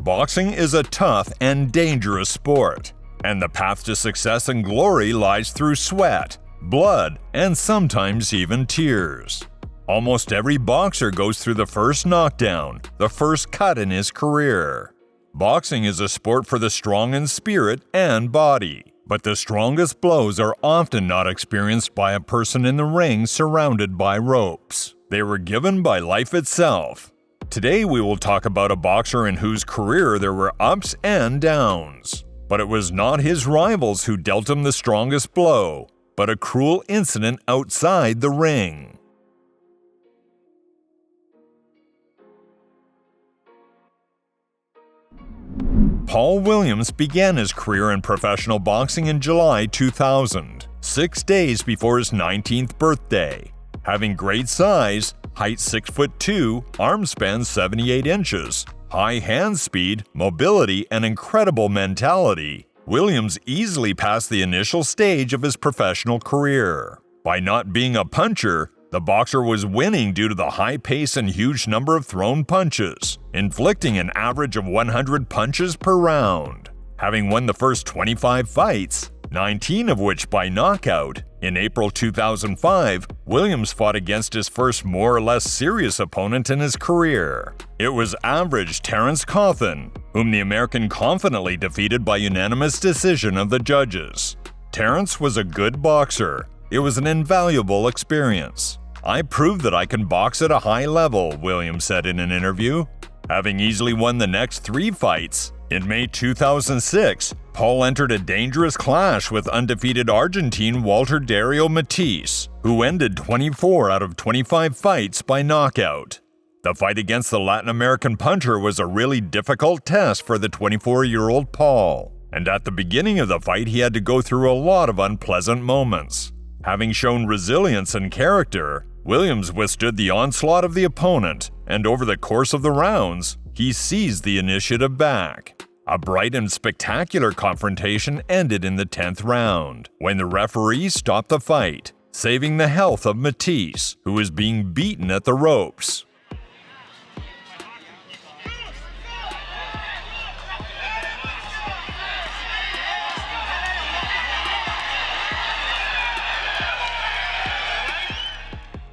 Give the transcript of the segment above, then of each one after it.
Boxing is a tough and dangerous sport, and the path to success and glory lies through sweat, blood, and sometimes even tears. Almost every boxer goes through the first knockdown, the first cut in his career. Boxing is a sport for the strong in spirit and body, but the strongest blows are often not experienced by a person in the ring surrounded by ropes. They were given by life itself. Today we will talk about a boxer in whose career there were ups and downs. But it was not his rivals who dealt him the strongest blow, but a cruel incident outside the ring. Paul Williams began his career in professional boxing in July 2000, 6 days before his 19th birthday. Having great size, height 6'2", arm span 78 inches, high hand speed, mobility, and incredible mentality, Williams easily passed the initial stage of his professional career. By not being a puncher, the boxer was winning due to the high pace and huge number of thrown punches, inflicting an average of 100 punches per round. Having won the first 25 fights, 19 of which by knockout, in April 2005, Williams fought against his first more or less serious opponent in his career. It was average Terence Cawthon, whom the American confidently defeated by unanimous decision of the judges. Terence was a good boxer. It was an invaluable experience. I proved that I can box at a high level, Williams said in an interview. Having easily won the next 3 fights, in May 2006, Paul entered a dangerous clash with undefeated Argentine Walter Dario Matisse, who ended 24 out of 25 fights by knockout. The fight against the Latin American puncher was a really difficult test for the 24-year-old Paul, and at the beginning of the fight he had to go through a lot of unpleasant moments. Having shown resilience and character, Williams withstood the onslaught of the opponent, and over the course of the rounds, he seized the initiative back. A bright and spectacular confrontation ended in the 10th round, when the referee stopped the fight, saving the health of Matisse, who was being beaten at the ropes.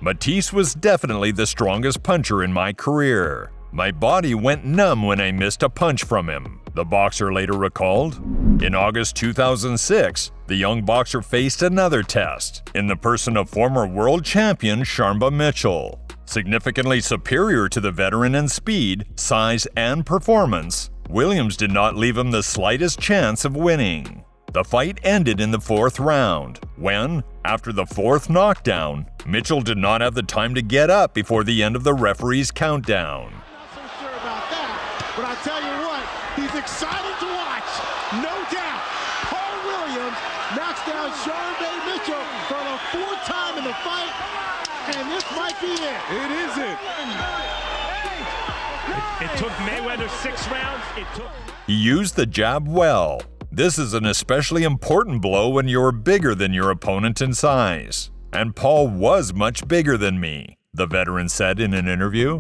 Matisse was definitely the strongest puncher in my career. My body went numb when I missed a punch from him, the boxer later recalled. In August 2006, the young boxer faced another test, in the person of former world champion Sharmba Mitchell. Significantly superior to the veteran in speed, size, and performance, Williams did not leave him the slightest chance of winning. The fight ended in the 4th round, when, after the 4th knockdown, Mitchell did not have the time to get up before the end of the referee's countdown. Not so sure about that, but I tell you what, he's excited to watch, no doubt. Paul Williams knocks down Sharmba Mitchell for the 4th time in the fight, and this might be it. It isn't. It took Mayweather 6 rounds. He used the jab well. This is an especially important blow when you're bigger than your opponent in size. And Paul was much bigger than me, the veteran said in an interview.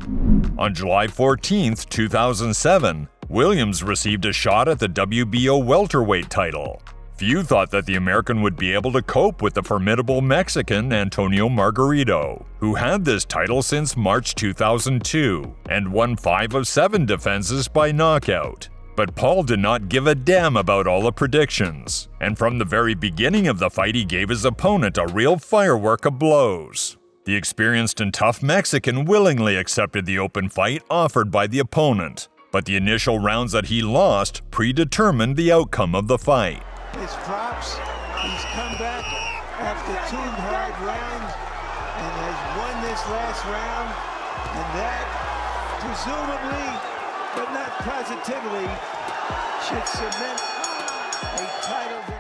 On July 14, 2007, Williams received a shot at the WBO welterweight title. Few thought that the American would be able to cope with the formidable Mexican Antonio Margarito, who had this title since March 2002 and won 5 of 7 defenses by knockout. But Paul did not give a damn about all the predictions, and from the very beginning of the fight he gave his opponent a real firework of blows. The experienced and tough Mexican willingly accepted the open fight offered by the opponent, but the initial rounds that he lost predetermined the outcome of the fight. His drops, he's come back after 2 hard rounds and has won this last round, and that presumably, but not positively, should cement a title victory.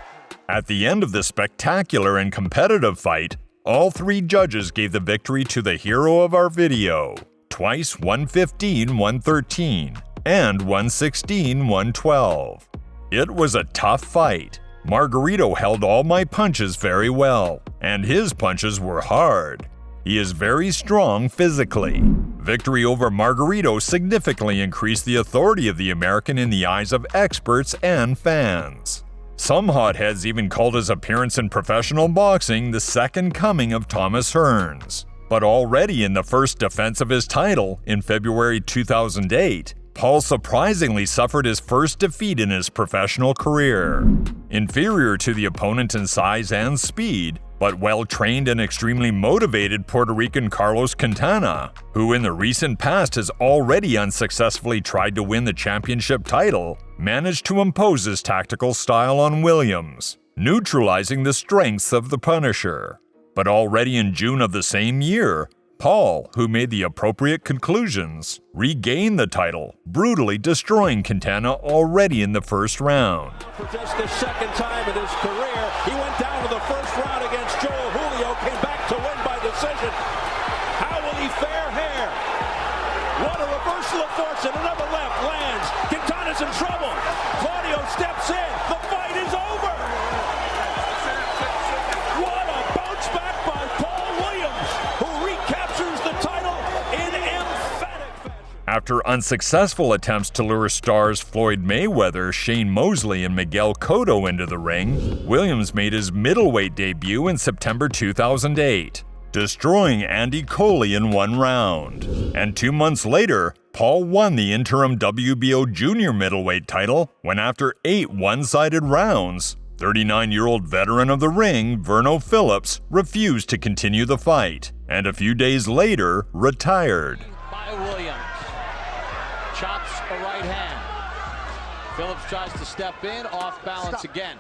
At the end of the spectacular and competitive fight, all 3 judges gave the victory to the hero of our video, twice 115-113 and 116-112. It was a tough fight. Margarito held all my punches very well, and his punches were hard. He is very strong physically. victory over Margarito significantly increased the authority of the American in the eyes of experts and fans. Some hotheads even called his appearance in professional boxing the second coming of Thomas Hearns. But already in the first defense of his title in February 2008, Paul surprisingly suffered his first defeat in his professional career. Inferior to the opponent in size and speed, but well-trained and extremely motivated Puerto Rican Carlos Quintana, who in the recent past has already unsuccessfully tried to win the championship title, managed to impose his tactical style on Williams, neutralizing the strengths of the Punisher. But already in June of the same year, Paul, who made the appropriate conclusions, regained the title, brutally destroying Quintana already in the first round. For just the second time in his career, he went down to the first round against Joel Julio, came back to win by decision. How will he fare here? What a reversal of fortune, another left lands. Quintana's in trouble. Claudio steps in. The fight is over. What a bounce back by Paul Williams, who recaptures the title in emphatic fashion. After unsuccessful attempts to lure stars Floyd Mayweather, Shane Mosley, and Miguel Cotto into the ring, Williams made his middleweight debut in September 2008, destroying Andy Coley in one round. And 2 months later, Paul won the interim WBO junior middleweight title when after 8 one-sided rounds, 39-year-old veteran of the ring, Verno Phillips, refused to continue the fight, and a few days later, retired. By Williams. Chops a right hand. Phillips tries to step in, off balance again.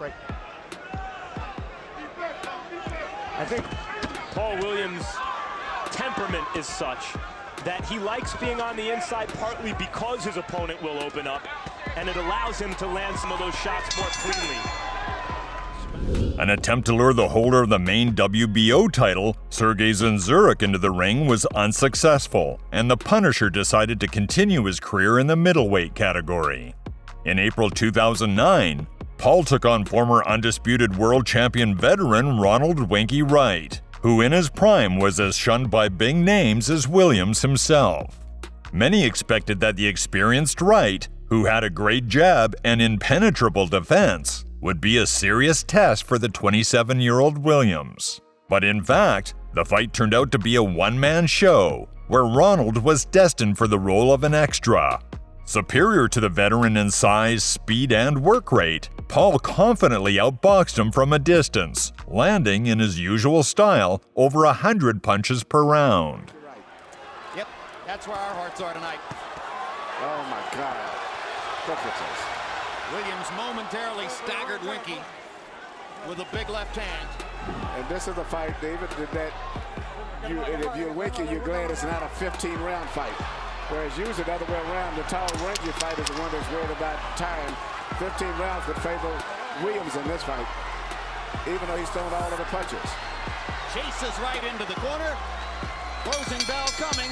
I think Paul Williams' temperament is such that he likes being on the inside partly because his opponent will open up, and it allows him to land some of those shots more cleanly. An attempt to lure the holder of the main WBO title, Sergey Zinzurek, into the ring was unsuccessful, and the Punisher decided to continue his career in the middleweight category. In April 2009, Paul took on former undisputed world champion veteran Ronald Winky Wright, who in his prime was as shunned by big names as Williams himself. Many expected that the experienced Wright, who had a great jab and impenetrable defense, would be a serious test for the 27-year-old Williams. But in fact, the fight turned out to be a one-man show, where Ronald was destined for the role of an extra. Superior to the veteran in size, speed, and work rate, Paul confidently outboxed him from a distance, landing in his usual style over 100 punches per round. Yep, that's where our hearts are tonight. Oh my God. Look at this. Williams momentarily staggered Winky with a big left hand. And this is a fight, David, that if you're Winky, you're glad it's not a 15-round fight. Whereas usually the other way around, the tall, rangy fight is the one that's worried about time. 15 rounds would favor Williams in this fight, even though he's thrown all of the punches. Chases right into the corner. Closing bell coming.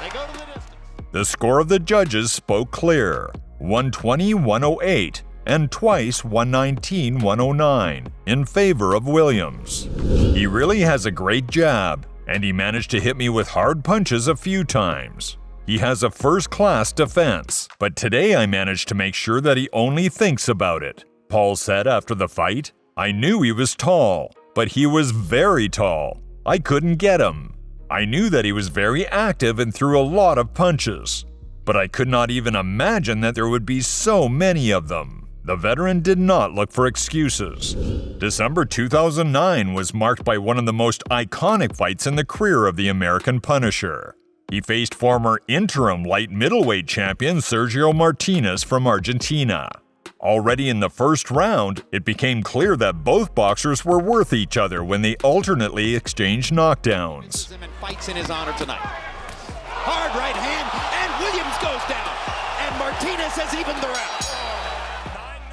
They go to the distance. The score of the judges spoke clear, 120-108, and twice 119-109, in favor of Williams. He really has a great jab, and he managed to hit me with hard punches a few times. He has a first-class defense, but today I managed to make sure that he only thinks about it. Paul said after the fight, "I knew he was tall, but he was very tall. I couldn't get him. I knew that he was very active and threw a lot of punches, but I could not even imagine that there would be so many of them." The veteran did not look for excuses. December 2009 was marked by one of the most iconic fights in the career of the American Punisher. He faced former interim light middleweight champion Sergio Martinez from Argentina. Already in the first round, it became clear that both boxers were worth each other when they alternately exchanged knockdowns. Fights in his honor tonight. Hard right hand, and Williams goes down, and Martinez has evened the round.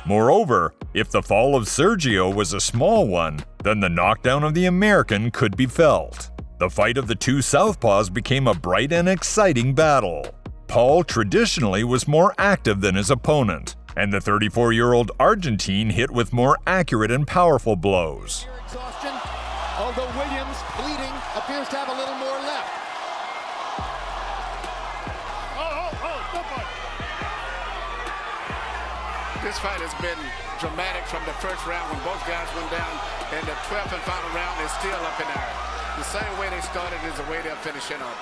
Moreover, if the fall of Sergio was a small one, then the knockdown of the American could be felt. The fight of the two southpaws became a bright and exciting battle. Paul traditionally was more active than his opponent, and the 34-year-old Argentine hit with more accurate and powerful blows. Exhaustion, although Williams, bleeding, appears to have a little more left. This fight has been dramatic from the first round when both guys went down, and the 12th and final round is still up in the air. The same way they started is the way they're finishing up.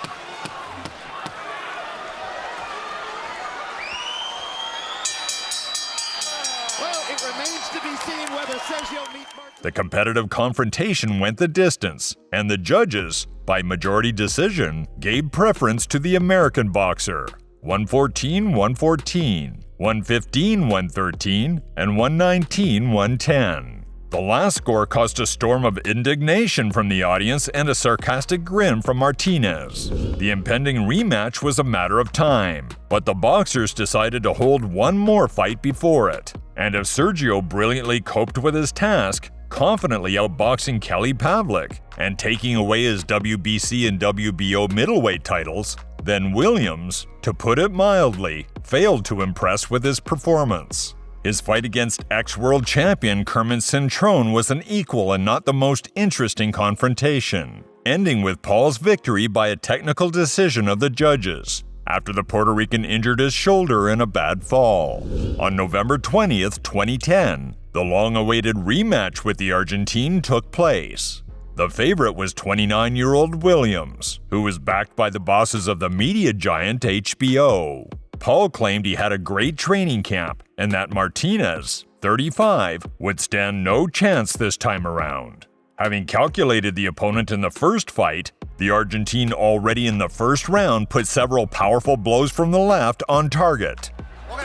Well, it remains to be seen whether Sergio meets Martinez. The competitive confrontation went the distance, and the judges, by majority decision, gave preference to the American boxer. 114-114, 115-113, and 119-110. The last score caused a storm of indignation from the audience and a sarcastic grin from Martinez. The impending rematch was a matter of time, but the boxers decided to hold one more fight before it. And if Sergio brilliantly coped with his task, confidently outboxing Kelly Pavlik and taking away his WBC and WBO middleweight titles, then Williams, to put it mildly, failed to impress with his performance. His fight against ex-world champion Kermit Cintrone was an equal and not the most interesting confrontation, ending with Paul's victory by a technical decision of the judges, after the Puerto Rican injured his shoulder in a bad fall. On November 20th, 2010, the long-awaited rematch with the Argentine took place. The favorite was 29-year-old Williams, who was backed by the bosses of the media giant HBO. Paul claimed he had a great training camp and that Martinez, 35, would stand no chance this time around. Having calculated the opponent in the first fight, the Argentine already in the first round put several powerful blows from the left on target. Looks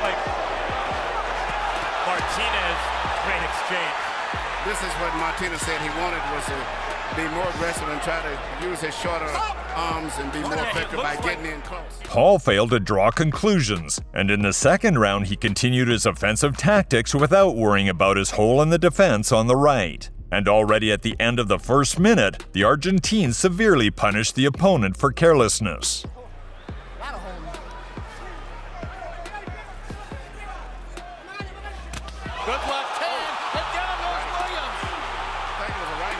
like Martinez, great exchange. This is what Martinez said he wanted, was to be more aggressive and try to use his shorter arms and be more effective by getting in close. Paul failed to draw conclusions, and in the second round he continued his offensive tactics without worrying about his hole in the defense on the right. And already at the end of the first minute, the Argentine severely punished the opponent for carelessness. Good left hand, and down goes Williams.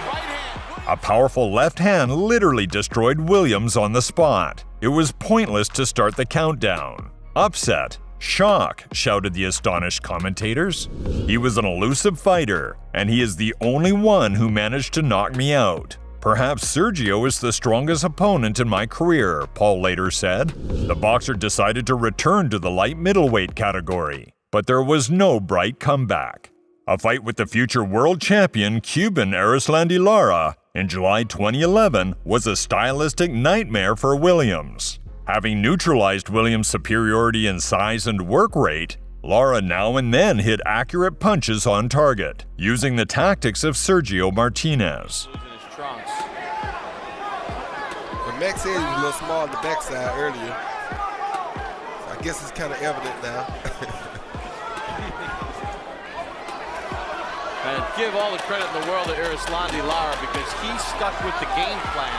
Right hand. A powerful left hand literally destroyed Williams on the spot. It was pointless to start the countdown. Upset. Shock, shouted the astonished commentators. He was an elusive fighter, and he is the only one who managed to knock me out. Perhaps Sergio is the strongest opponent in my career, Paul later said. The boxer decided to return to the light middleweight category, but there was no bright comeback. A fight with the future world champion Cuban Erislandy Lara in July 2011 was a stylistic nightmare for Williams. Having neutralized Williams' superiority in size and work rate, Lara now and then hit accurate punches on target, using the tactics of Sergio Martinez. But Max said he was a little small on the backside earlier. So I guess it's kind of evident now. And give all the credit in the world to Erislandy Lara because he stuck with the game plan.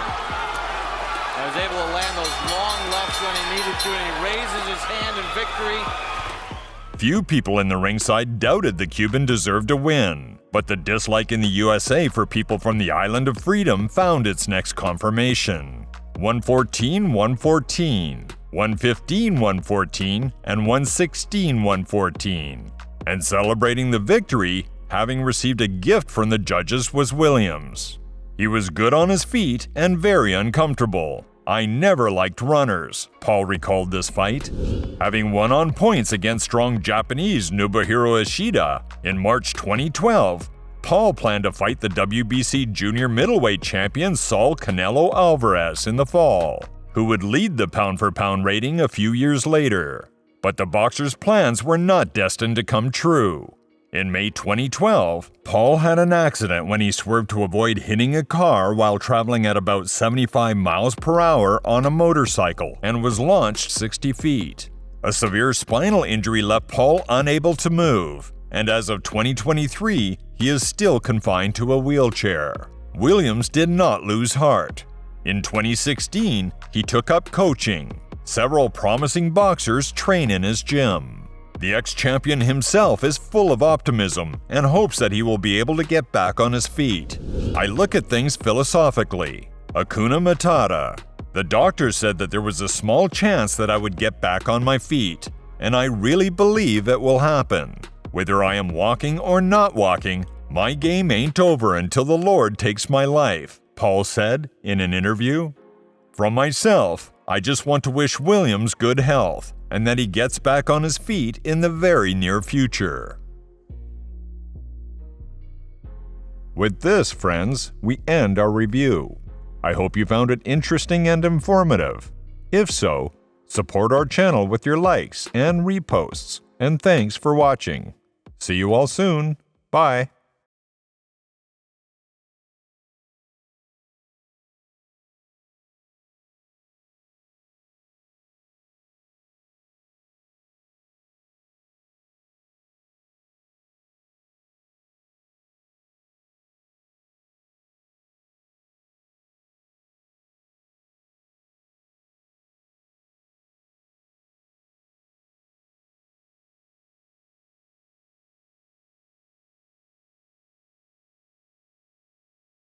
I was able to land those long lefts when he needed to, and he raises his hand in victory. Few people in the ringside doubted the Cuban deserved to win, but the dislike in the USA for people from the Island of Freedom found its next confirmation. 114-114, 115-114, and 116-114. And celebrating the victory, having received a gift from the judges, was Williams. He was good on his feet and very uncomfortable. I never liked runners, Paul recalled this fight. Having won on points against strong Japanese Nobuhiro Ishida in March 2012, Paul planned to fight the WBC junior middleweight champion Saul Canelo Alvarez in the fall, who would lead the pound-for-pound rating a few years later. But the boxer's plans were not destined to come true. In May 2012, Paul had an accident when he swerved to avoid hitting a car while traveling at about 75 miles per hour on a motorcycle and was launched 60 feet. A severe spinal injury left Paul unable to move, and as of 2023, he is still confined to a wheelchair. Williams did not lose heart. In 2016, he took up coaching. Several promising boxers train in his gym. The ex-champion himself is full of optimism and hopes that he will be able to get back on his feet. I look at things philosophically. Hakuna Matata. The doctor said that there was a small chance that I would get back on my feet, and I really believe it will happen. Whether I am walking or not walking, my game ain't over until the Lord takes my life, Paul said in an interview. From myself, I just want to wish Williams good health and that he gets back on his feet in the very near future. With this, friends, we end our review. I hope you found it interesting and informative. If so, support our channel with your likes and reposts, and thanks for watching. See you all soon. Bye.